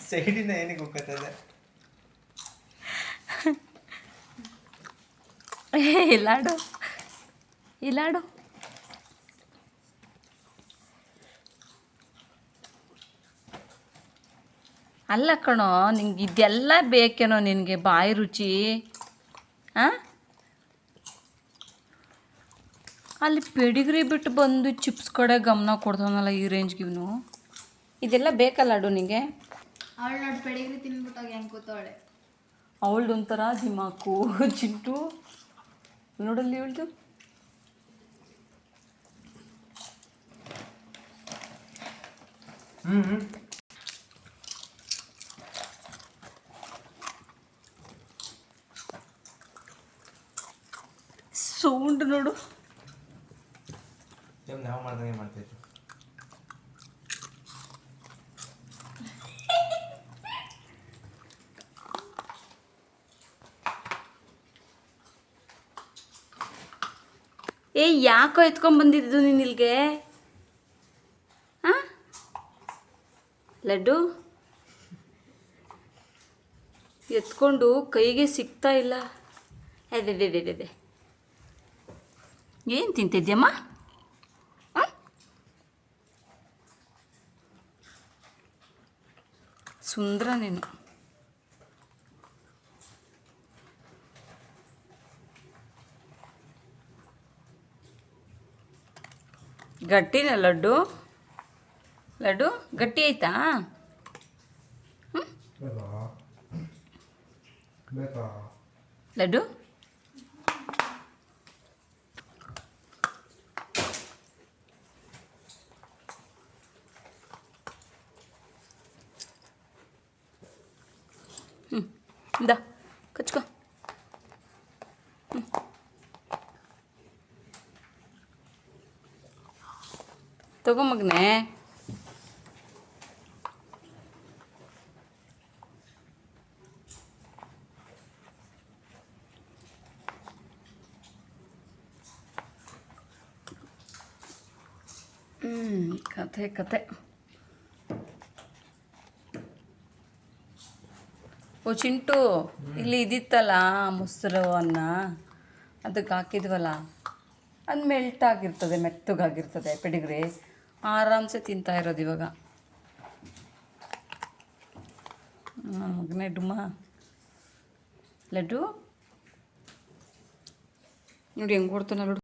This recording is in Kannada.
ಸೈಡಿನ ಏನಕ್ಕೆ ಹೋಗ್ತದೆ ಇಲ್ಲಾಡು ಇಲ್ಲಾಡು ಅಲ್ಲ ಕಣೋ ನಿಂಗೆ ಇದೆಲ್ಲ ಬೇಕೇನೋ ನಿನಗೆ ಬಾಯಿ ರುಚಿ ಹಾಂ ಅಲ್ಲಿ ಪೆಡಿಗ್ರಿ ಬಿಟ್ಟು ಬಂದು ಚಿಪ್ಸ್ ಕಡೆ ಗಮನ ಕೊಡ್ತಾನಲ್ಲ ಈ ರೇಂಜ್ಗೆ ಇವನು ಇದೆಲ್ಲ ಬೇಕಲ್ಲ ಅಡು ನಿಂಗೆ ಅವಳು ನೋಡಿ ಪೆಡಿಗ್ರಿ ತಿನ್ಬಿಟ್ಟಾಗ ಹೆಂಗೆ ಕೂತವಳೆ ಅವಳ್ದು ಒಂಥರ ದಿಮಾಕು ಚಿಂಟು ನೋಡಲ್ಲಿ ಇವಳ್ದು ಸೌಂಡ್ ನೋಡು ನಾವು ಮಾಡ್ದಂಗೆ ಮಾಡ್ತಾಯಿತ್ತು ಏ ಯಾಕೋ ಎತ್ಕೊಂಡ್ಬಂದಿದ್ದು ನೀನು ಇಲ್ಲಿಗೆ ಹಾಂ ಲಡ್ಡು ಎತ್ಕೊಂಡು ಕೈಗೆ ಸಿಗ್ತಾ ಇಲ್ಲ ಅದೇ ಏನು ತಿಂತಿದ್ಯಮ್ಮ ಸುಂದರ ನೀನು ಗಟ್ಟಿನ ಲಡ್ಡು ಲಡ್ಡು ಗಟ್ಟಿ ಆಯ್ತಾ ಲಡ್ಡು ಇಂದ ಕಚ್ಕೋ ತಗೋ ಮಗನೇ ಕತೆ ಓ ಚಿಂಟು ಇಲ್ಲಿ ಇದಿತ್ತಲ್ಲ ಮೊಸರು ಅನ್ನ ಅದಕ್ಕೆ ಹಾಕಿದ್ವಲ್ಲ ಅದು ಮೆಲ್ಟ್ ಆಗಿರ್ತದೆ ಮೆತ್ತಗಾಗಿರ್ತದೆ ಪೆಡಿಗ್ರಿ ಆರಾಮ್ಸೆ ತಿಂತಾ ಇರೋದು ಇವಾಗ ಮಗನೇ ಡುಮ್ಮ ಲಡ್ಡು ನೋಡಿ ಹೆಂಗೆ ಕೊಡ್ತಾನೆ ನೋಡು